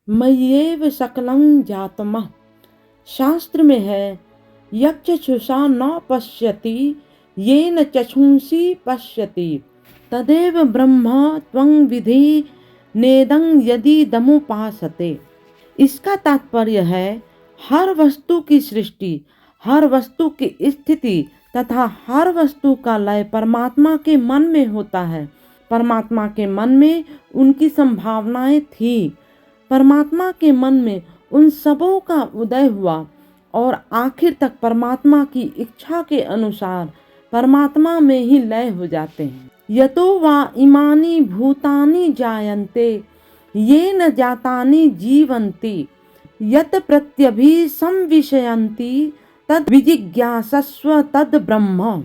मय्येव सकलं जातमः। शास्त्र में है, यक्षुषा न पश्यति येन चक्षुंषि पश्यति तदेव ब्रह्म त्वं विधि नेदं यदिदमुपासते। इसका तात्पर्य है, हर वस्तु की सृष्टि, हर वस्तु की स्थिति तथा हर वस्तु का लय परमात्मा के मन में होता है। परमात्मा के मन में उनकी संभावनाएं थी। परमात्मा के मन में उन सबों का उदय हुआ और आखिर तक परमात्मा की इच्छा के अनुसार परमात्मा में ही लय हो जाते हैं। यतो वा इमानि भूतानि जायन्ते येन जातानि जीवन्ति यत् प्रत्यभि संविशयन्ति तद विजिज्ञासस्व तद ब्रह्म।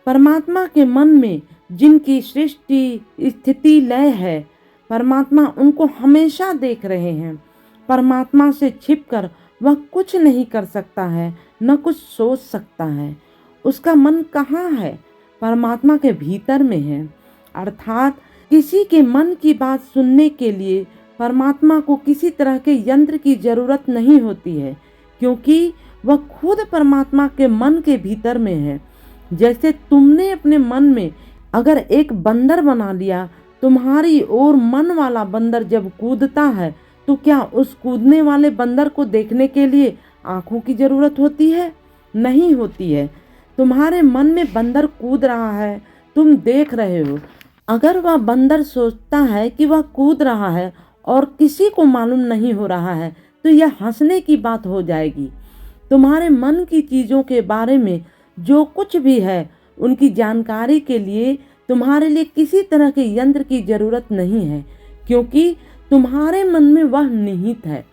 परमात्मा के मन में जिनकी सृष्टि स्थिति लय है, परमात्मा उनको हमेशा देख रहे हैं। परमात्मा से छिपकर वह कुछ नहीं कर सकता है, न कुछ सोच सकता है। उसका मन कहाँ है? परमात्मा के भीतर में है। अर्थात किसी के मन की बात सुनने के लिए परमात्मा को किसी तरह के यंत्र की जरूरत नहीं होती है, क्योंकि वह खुद परमात्मा के मन के भीतर में है। जैसे तुमने अपने मन में अगर एक बंदर बना लिया, तुम्हारी ओर मन वाला बंदर जब कूदता है तो क्या उस कूदने वाले बंदर को देखने के लिए आंखों की जरूरत होती है? नहीं होती है। तुम्हारे मन में बंदर कूद रहा है, तुम देख रहे हो। अगर वह बंदर सोचता है कि वह कूद रहा है और किसी को मालूम नहीं हो रहा है, तो यह हंसने की बात हो जाएगी। तुम्हारे मन की चीज़ों के बारे में जो कुछ भी है, उनकी जानकारी के लिए तुम्हारे लिए किसी तरह के यंत्र की जरूरत नहीं है, क्योंकि तुम्हारे मन में वह निहित है।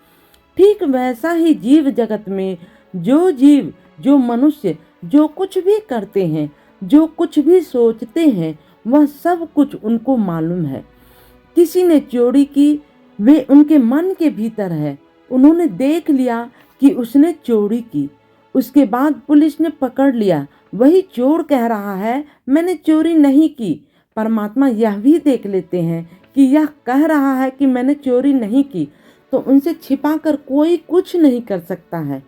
ठीक वैसा ही जीव जगत में जो जीव, जो मनुष्य जो कुछ भी करते हैं, जो कुछ भी सोचते हैं, वह सब कुछ उनको मालूम है। किसी ने चोरी की, वे उनके मन के भीतर है। उन्होंने देख लिया कि उसने चोरी की। उसके बाद पुलिस ने पकड़ लिया, वही चोर कह रहा है मैंने चोरी नहीं की। परमात्मा यह भी देख लेते हैं कि यह कह रहा है कि मैंने चोरी नहीं की, तो उनसे छिपाकर कोई कुछ नहीं कर सकता है।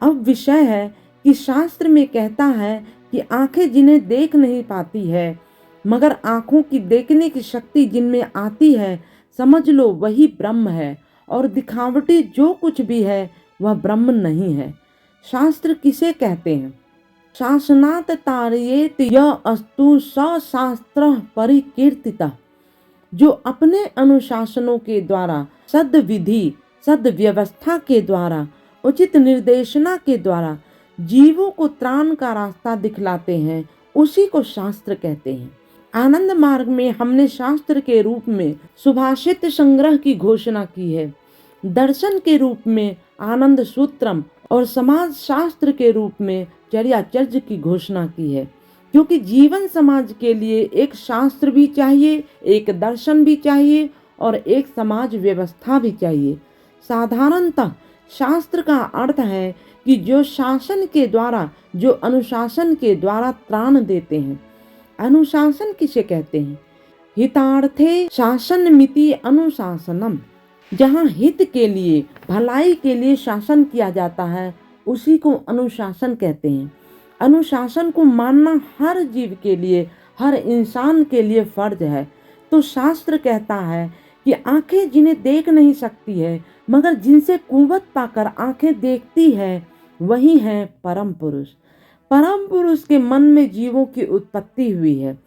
अब विषय है कि शास्त्र में कहता है कि आंखें जिन्हें देख नहीं पाती है, मगर आंखों की देखने की शक्ति जिनमें आती है, समझ लो वही ब्रह्म है, और दिखावटी जो कुछ भी है वह ब्रह्म नहीं है। शास्त्र किसे कहते हैं? शासनात् तारयेत य अस्तु स शास्त्र परिकीर्तितः। जो अपने अनुशासनों के द्वारा, सद्विधि सद्व्यवस्था के द्वारा, उचित निर्देशना के द्वारा जीवों को त्राण का रास्ता दिखलाते हैं, उसी को शास्त्र कहते हैं। आनंद मार्ग में हमने शास्त्र के रूप में सुभाषित संग्रह की घोषणा की है, दर्शन के रूप में आनंद सूत्रम और समाज शास्त्र के रूप में चर्याचर्य की घोषणा की है। क्योंकि जीवन समाज के लिए एक शास्त्र भी चाहिए, एक दर्शन भी चाहिए और एक समाज व्यवस्था भी चाहिए। साधारणतः शास्त्र का अर्थ है कि जो शासन के द्वारा, जो अनुशासन के द्वारा त्राण देते हैं। अनुशासन किसे कहते हैं? हितार्थे शासन मिति अनुशासनम। जहाँ हित के लिए, भलाई के लिए शासन किया जाता है, उसी को अनुशासन कहते हैं। अनुशासन को मानना हर जीव के लिए, हर इंसान के लिए फर्ज है। तो शास्त्र कहता है कि आंखें जिन्हें देख नहीं सकती है, मगर जिनसे कुवत पाकर आंखें देखती है, वही है परम पुरुष। परम पुरुष के मन में जीवों की उत्पत्ति हुई है।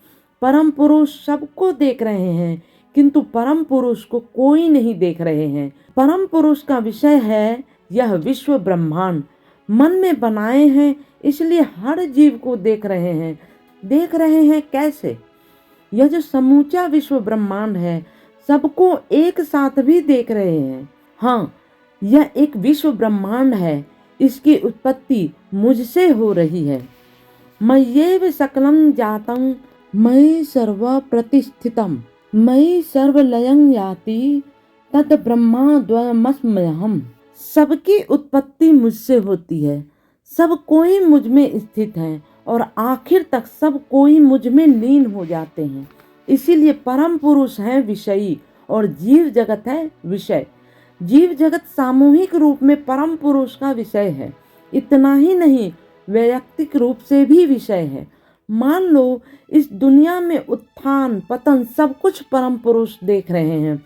परम पुरुष सबको देख रहे हैं, किंतु परम पुरुष को कोई नहीं देख रहे हैं। परम पुरुष का विषय है यह विश्व ब्रह्मांड। मन में बनाए हैं, इसलिए हर जीव को देख रहे हैं। देख रहे हैं कैसे? यह जो समूचा विश्व ब्रह्मांड है, सबको एक साथ भी देख रहे हैं। हाँ, यह एक विश्व ब्रह्मांड है, इसकी उत्पत्ति मुझसे हो रही है। मय्येव सकलं जातं मयि सर्व प्रतिष्ठितम् मयि सर्वलयं याति तद ब्रह्मा द्वयमस्म्यहम्। सबकी उत्पत्ति मुझसे होती है, सब कोई मुझ में स्थित है और आखिर तक सब कोई मुझ में लीन हो जाते हैं। इसीलिए परम पुरुष है विषयी और जीव जगत है विषय। जीव जगत सामूहिक रूप में परम पुरुष का विषय है। इतना ही नहीं, वैयक्तिक रूप से भी विषय है। मान लो इस दुनिया में उत्थान पतन सब कुछ परम पुरुष देख रहे हैं।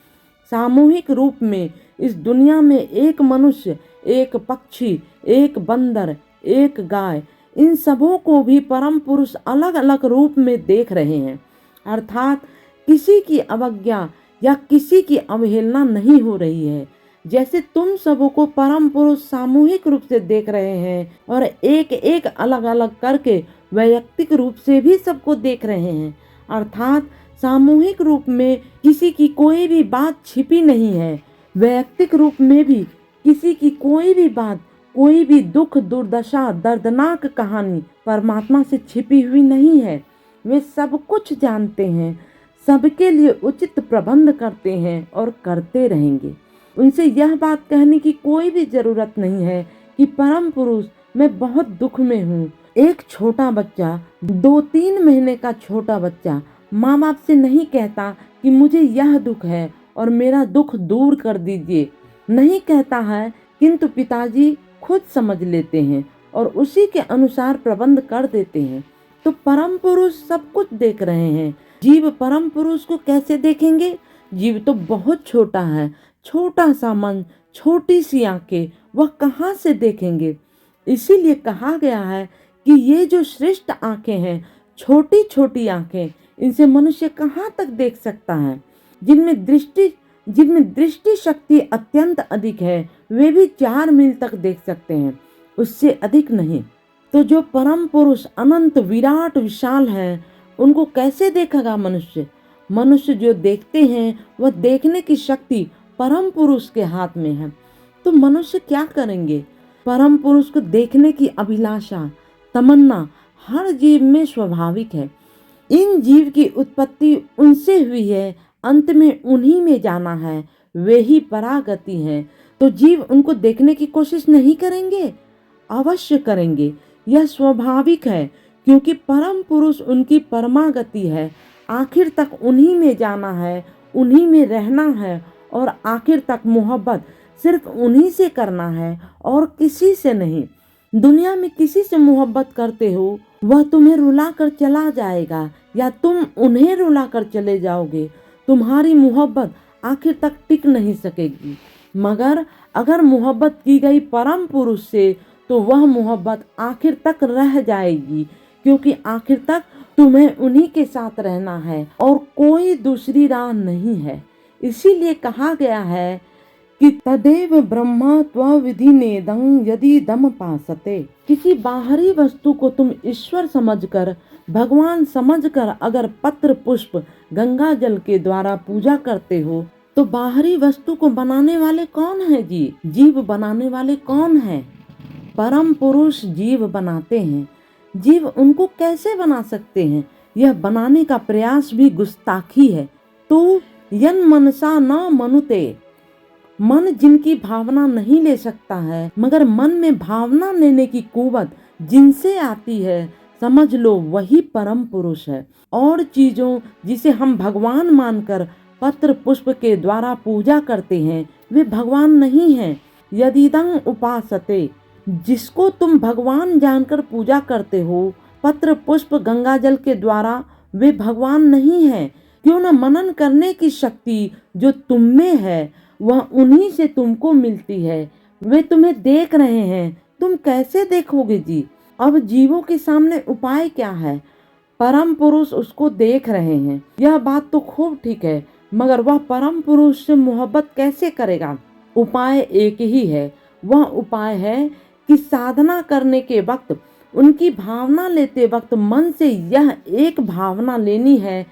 सामूहिक रूप में इस दुनिया में एक मनुष्य, एक पक्षी, एक बंदर, एक गाय, इन सबों को भी परम पुरुष अलग अलग रूप में देख रहे हैं। अर्थात किसी की अवज्ञा या किसी की अवहेलना नहीं हो रही है। जैसे तुम सबों को परम पुरुष सामूहिक रूप से देख रहे हैं और एक एक अलग अलग करके वैयक्तिक रूप से भी सबको देख रहे हैं। अर्थात सामूहिक रूप में किसी की कोई भी बात छिपी नहीं है। वैयक्तिक रूप में भी किसी की कोई भी बात, कोई भी दुख, दुर्दशा, दर्दनाक कहानी परमात्मा से छिपी हुई नहीं है। वे सब कुछ जानते हैं, सबके लिए उचित प्रबंध करते हैं और करते रहेंगे। उनसे यह बात कहने की कोई भी जरूरत नहीं है कि परम पुरुष, मैं बहुत दुख में हूँ। एक छोटा बच्चा, 2-3 महीने का छोटा बच्चा माँ बाप से नहीं कहता कि मुझे यह दुख है और मेरा दुख दूर कर दीजिए, नहीं कहता है, किंतु पिताजी खुद समझ लेते हैं और उसी के अनुसार प्रबंध कर देते हैं। तो परम पुरुष सब कुछ देख रहे हैं। जीव परम पुरुष को कैसे देखेंगे? जीव तो बहुत छोटा है, छोटा सा मन, छोटी सी आंखें, वह कहाँ से देखेंगे? इसीलिए कहा गया है कि ये जो श्रेष्ठ आंखें हैं, छोटी छोटी आंखें, इनसे मनुष्य कहाँ तक देख सकता है? जिनमें दृष्टि शक्ति अत्यंत अधिक है, वे भी 4 मील तक देख सकते हैं, उससे अधिक नहीं। तो जो परम पुरुष अनंत विराट विशाल है, उनको कैसे देखेगा मनुष्य? मनुष्य जो देखते हैं, वह देखने की शक्ति परम पुरुष के हाथ में है। तो मनुष्य क्या करेंगे? परम पुरुष को देखने की अभिलाषा, तमन्ना हर जीव में स्वाभाविक है। इन जीव की उत्पत्ति उनसे हुई है, अंत में उन्हीं में जाना है, वे ही परागति हैं। तो जीव उनको देखने की कोशिश नहीं करेंगे? अवश्य करेंगे, यह स्वाभाविक है, क्योंकि परम पुरुष उनकी परमागति है। आखिर तक उन्हीं में जाना है, उन्हीं में रहना है और आखिर तक मोहब्बत सिर्फ उन्हीं से करना है और किसी से नहीं। दुनिया में किसी से मोहब्बत करते हो, वह तुम्हें रुला कर चला जाएगा या तुम उन्हें रुला कर चले जाओगे। तुम्हारी मोहब्बत आखिर तक टिक नहीं सकेगी। मगर अगर मोहब्बत की गई परम पुरुष से, तो वह मोहब्बत आखिर तक रह जाएगी, क्योंकि आखिर तक तुम्हें उन्हीं के साथ रहना है और कोई दूसरी राह नहीं है। इसीलिए कहा गया है कि तदेव ब्रह्म त्वविधि नेदं यदि दम पासते। किसी बाहरी वस्तु को तुम ईश्वर समझकर, भगवान समझकर अगर पत्र पुष्प गंगा जल के द्वारा पूजा करते हो, तो बाहरी वस्तु को बनाने वाले कौन है जी? जीव बनाने वाले कौन है? परम पुरुष जीव बनाते हैं। जीव उनको कैसे बना सकते हैं? यह बनाने का प्रयास भी गुस्ताखी है। तो यन मनसा न मनुते, मन जिनकी भावना नहीं ले सकता है, मगर मन में भावना लेने की कुवत जिनसे आती है, समझ लो वही परम पुरुष है। और चीजों जिसे हम भगवान मानकर पत्र पुष्प के द्वारा पूजा करते हैं, वे भगवान नहीं हैं। यदिदं उपासते, जिसको तुम भगवान जानकर पूजा करते हो, पत्र पुष्प गंगा जल के द्वारा, वे भगवान नहीं है। क्यों न मनन करने की शक्ति जो तुम में है, वह उन्हीं से तुमको मिलती है। वे तुम्हें देख रहे हैं, तुम कैसे देखोगे जी? अब जीवों के सामने उपाय क्या है? परम पुरुष उसको देख रहे हैं, यह बात तो खूब ठीक है, मगर वह परम पुरुष से मोहब्बत कैसे करेगा? उपाय एक ही है। वह उपाय है कि साधना करने के वक्त, उनकी भावना लेते वक्त मन से यह एक भावना लेनी है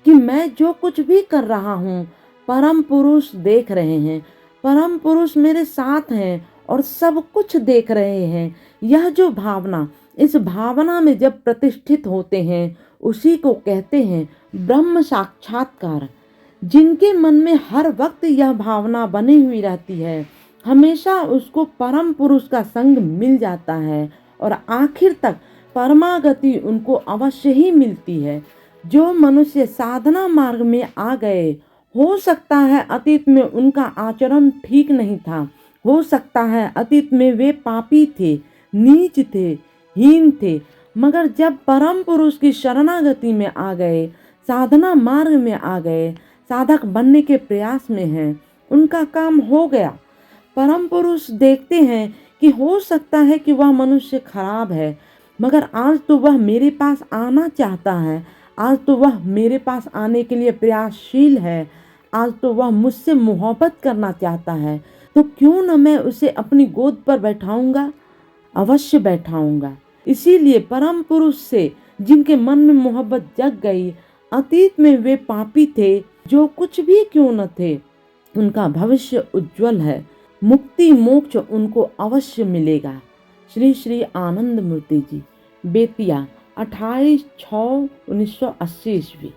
कि मैं जो कुछ भी कर रहा हूँ, परम पुरुष देख रहे हैं, परम पुरुष मेरे साथ हैं और सब कुछ देख रहे हैं। यह जो भावना, इस भावना में जब प्रतिष्ठित होते हैं, उसी को कहते हैं ब्रह्म साक्षात्कार। जिनके मन में हर वक्त यह भावना बनी हुई रहती है, हमेशा उसको परम पुरुष का संग मिल जाता है और आखिर तक परमागति उनको अवश्य ही मिलती है। जो मनुष्य साधना मार्ग में आ गए हो सकता है अतीत में उनका आचरण ठीक नहीं था, हो सकता है अतीत में वे पापी थे, नीच थे, हीन थे, मगर जब परम पुरुष की शरणागति में आ गए, साधना मार्ग में आ गए, साधक बनने के प्रयास में हैं, उनका काम हो गया। परम पुरुष देखते हैं कि हो सकता है कि वह मनुष्य खराब है, मगर आज तो वह मेरे पास आना चाहता है, आज तो वह मेरे पास आने के लिए प्रयासशील है, आज तो वह मुझसे मोहब्बत करना चाहता है, तो क्यों न मैं उसे अपनी गोद पर बैठाऊंगा, अवश्य बैठाऊंगा। इसीलिए परम पुरुष से जिनके मन में मोहब्बत जग गई, अतीत में वे पापी थे, जो कुछ भी क्यों न थे, उनका भविष्य उज्जवल है, मुक्ति मोक्ष उनको अवश्य मिलेगा। श्री श्री आनंद मूर्ति जी, बेतिया, 28/6/1980 ईस्वी।